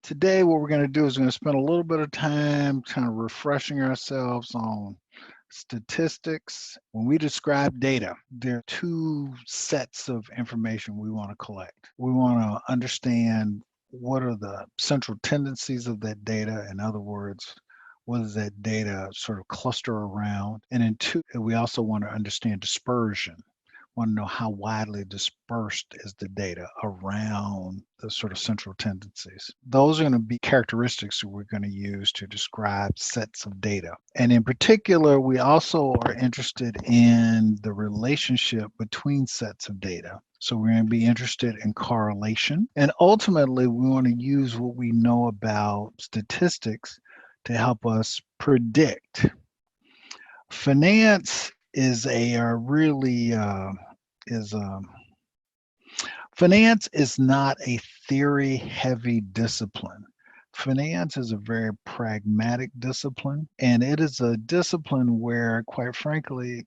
Today, what we're going to do is we're going to spend a little bit of time kind of refreshing ourselves on statistics. When we describe data, there are two sets of information we want to collect. We want to understand what are the central tendencies of that data. In other words, what does that data sort of cluster around? And then two, we also want to understand dispersion. Want to know how widely dispersed is the data around the sort of central tendencies. Those are going to be characteristics that we're going to use to describe sets of data. And in particular, we also are interested in the relationship between sets of data. So we're going to be interested in correlation. And ultimately, we want to use what we know about statistics to help us predict. Finance is finance is not a theory heavy discipline. Finance is a very pragmatic discipline, and it is a discipline where, quite frankly,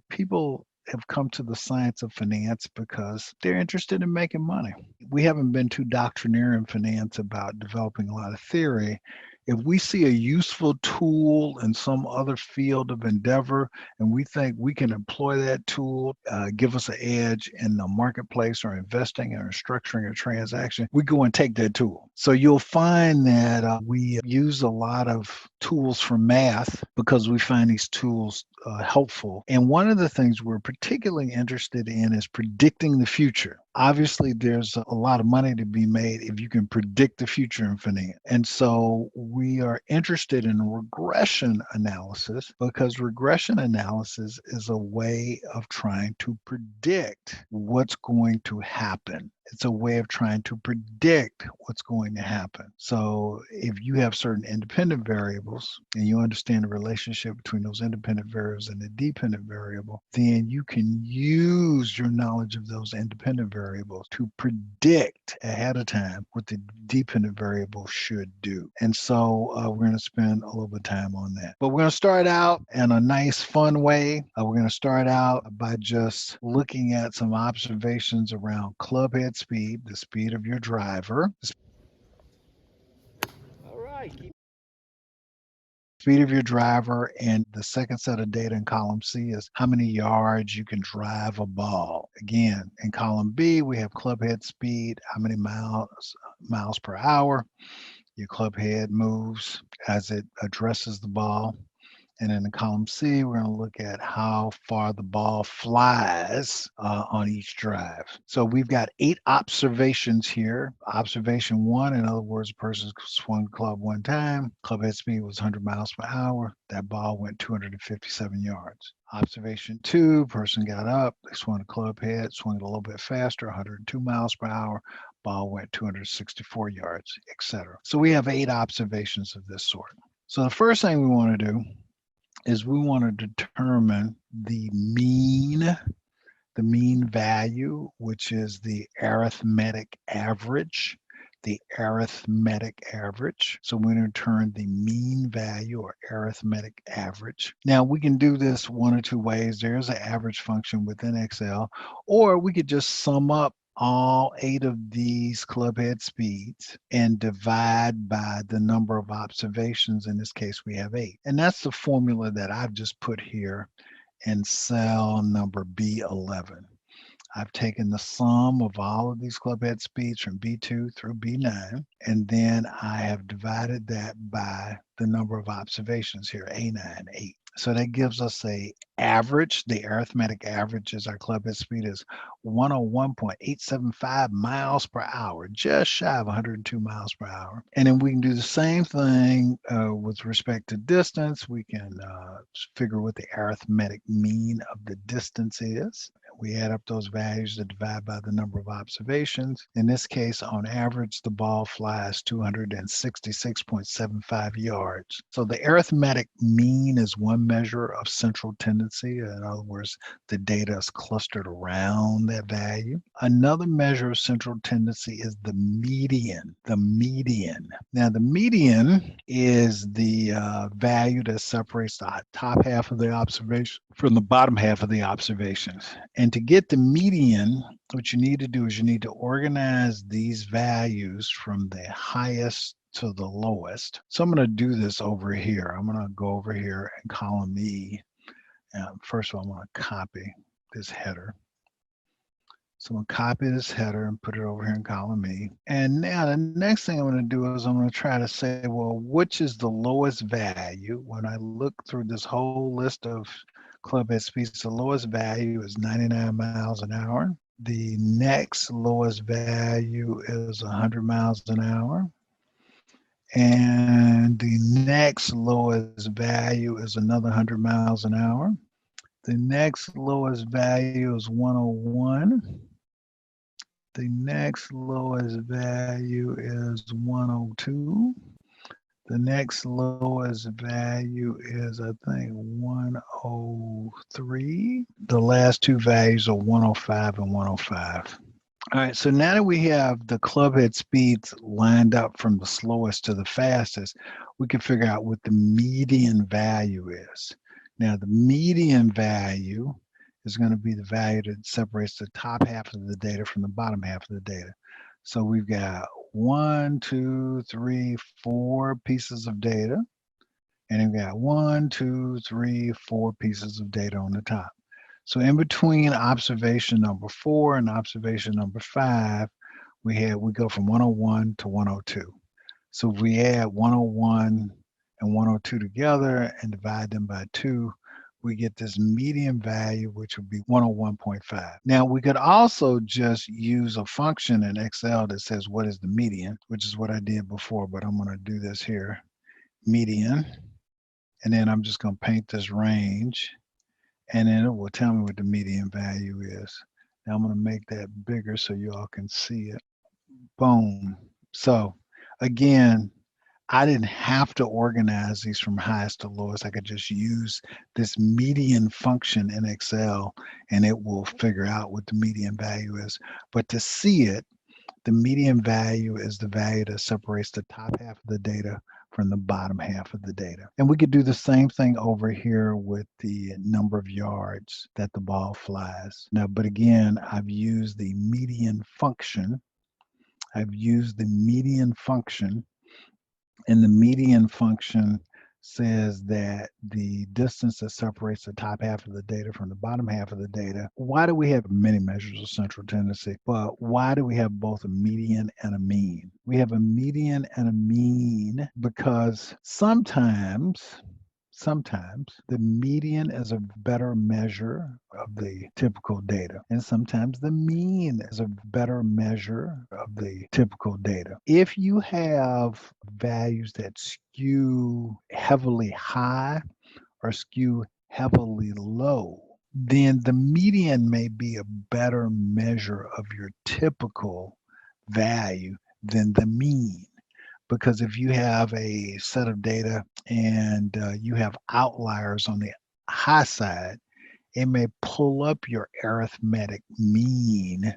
people have come to the science of finance because they're interested in making money. We haven't been too doctrinaire in finance about developing a lot of theory. If we see a useful tool in some other field of endeavor and we think we can employ that tool, give us an edge in the marketplace or investing or structuring a transaction, we go and take that tool. So you'll find that we use a lot of tools from math because we find these tools helpful. And one of the things we're particularly interested in is predicting the future. Obviously, there's a lot of money to be made if you can predict the future in finance. And so we are interested in regression analysis because regression analysis is a way of trying to predict what's going to happen. It's a way of trying to predict what's going to happen. So if you have certain independent variables and you understand the relationship between those independent variables and the dependent variable, then you can use your knowledge of those independent variables to predict ahead of time what the dependent variable should do. And so we're going to spend a little bit of time on that. But we're going to start out in a nice, fun way. We're going to start out by just looking at some observations around clubhead speed, the speed of your driver. All right. Speed of your driver, and the second set of data in column C is how many yards you can drive a ball. Again, in column B, we have clubhead speed, how many miles per hour your clubhead moves as it addresses the ball. And in the column C, we're going to look at how far the ball flies on each drive. So we've got 8 observations here. Observation 1, in other words, a person swung the club one time. Clubhead speed was 100 miles per hour. That ball went 257 yards. Observation 2, person got up, they swung the club head, swung it a little bit faster, 102 miles per hour. Ball went 264 yards, etc. So we have 8 observations of this sort. So the first thing we want to do is we want to determine the mean value, which is the arithmetic average. The arithmetic average. So we're going to turn the mean value or arithmetic average. Now we can do this one or two ways. There's an average function within Excel, or we could just sum up all 8 of these clubhead speeds and divide by the number of observations. In this case, we have 8. And that's the formula that I've just put here in cell number B11. I've taken the sum of all of these clubhead speeds from B2 through B9, and then I have divided that by the number of observations here, A9, 8. So that gives us a average. The arithmetic average is our clubhead speed is 101.875 miles per hour, just shy of 102 miles per hour. And then we can do the same thing with respect to distance. We can figure what the arithmetic mean of the distance is. We add up those values to divide by the number of observations. In this case, on average, the ball flies 266.75 yards. So the arithmetic mean is one measure of central tendency. In other words, the data is clustered around that value. Another measure of central tendency is the median. The median. Now, the median is the value that separates the top half of the observation from the bottom half of the observations. And to get the median, what you need to do is you need to organize these values from the highest to the lowest. So I'm going to do this over here. I'm going to go over here in column E. First of all, I'm going to copy this header. So I'm going to copy this header and put it over here in column E. And now the next thing I'm going to do is I'm going to try to say, well, which is the lowest value? When I look through this whole list of club head speeds, the lowest value is 99 miles an hour. The next lowest value is 100 miles an hour. And the next lowest value is another 100 miles an hour. The next lowest value is 101. The next lowest value is 102. The next lowest value is, I think, 103. The last two values are 105 and 105. All right, so now that we have the club head speeds lined up from the slowest to the fastest, we can figure out what the median value is. Now, the median value is going to be the value that separates the top half of the data from the bottom half of the data. So we've got 1, 2, 3, 4 pieces of data, and we've got 1, 2, 3, 4 pieces of data on the top. So in between observation number 4 and observation number 5, we go from 101 to 102. So if we add 101 and 102 together and divide them by 2, we get this median value, which would be 101.5. Now, we could also just use a function in Excel that says what is the median, which is what I did before, but I'm going to do this here, median, and then I'm just going to paint this range, and then it will tell me what the median value is. Now, I'm going to make that bigger so you all can see it. Boom. So, again, I didn't have to organize these from highest to lowest. I could just use this median function in Excel and it will figure out what the median value is. But to see it, the median value is the value that separates the top half of the data from the bottom half of the data. And we could do the same thing over here with the number of yards that the ball flies. Now, but again, I've used the median function. And the median function says that the distance that separates the top half of the data from the bottom half of the data. Why do we have many measures of central tendency? But why do we have both a median and a mean? We have a median and a mean because sometimes the median is a better measure of the typical data, and sometimes the mean is a better measure of the typical data. If you have values that skew heavily high or skew heavily low, then the median may be a better measure of your typical value than the mean. Because if you have a set of data and you have outliers on the high side, it may pull up your arithmetic mean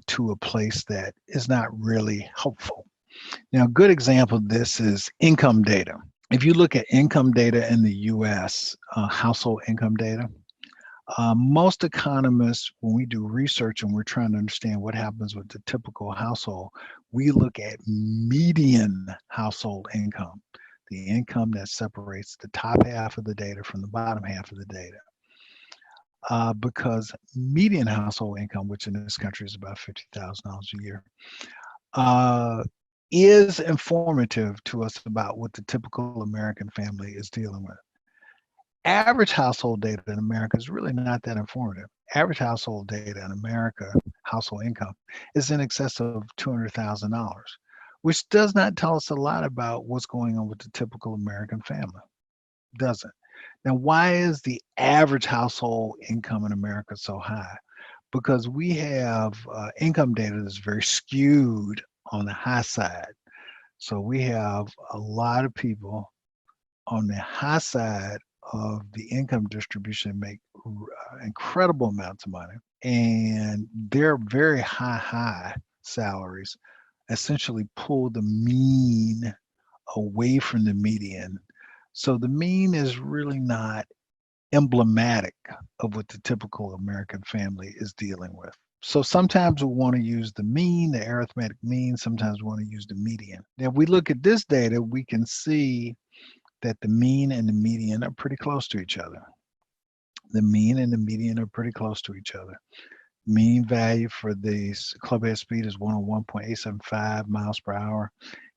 to a place that is not really helpful. Now, a good example of this is income data. If you look at income data in the US, household income data, most economists, when we do research and we're trying to understand what happens with the typical household, we look at median household income, the income that separates the top half of the data from the bottom half of the data. Because median household income, which in this country is about $50,000 a year, is informative to us about what the typical American family is dealing with. Average household data in America is really not that informative. Average household data in America, household income, is in excess of $200,000, which does not tell us a lot about what's going on with the typical American family. Doesn't. Now, why is the average household income in America so high? Because we have income data that's very skewed on the high side. So we have a lot of people on the high side of the income distribution make incredible amounts of money, and their very high salaries essentially pull the mean away from the median. So the mean is really not emblematic of what the typical American family is dealing with. So sometimes we want to use the mean, the arithmetic mean. Sometimes we want to use the median. Now, if we look at this data, we can see that the mean and the median are pretty close to each other. The mean and the median are pretty close to each other. Mean value for the club head speed is 101.875 miles per hour,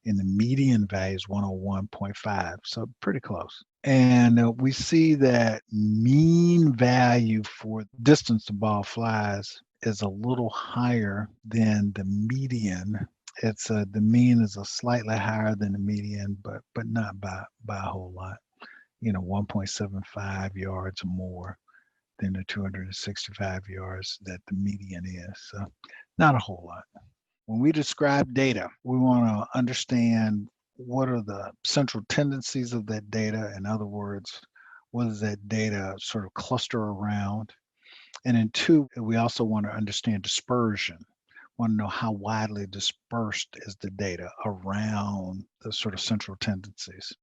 and the median value is 101.5, so pretty close. And we see that mean value for distance the ball flies is a little higher than the median. It's the mean is a slightly higher than the median, but not by a whole lot. 1.75 yards more than the 265 yards that the median is. So not a whole lot. When we describe data, we want to understand what are the central tendencies of that data. In other words, what does that data sort of cluster around? And then two, we also want to understand dispersion. Want to know how widely dispersed is the data around the sort of central tendencies.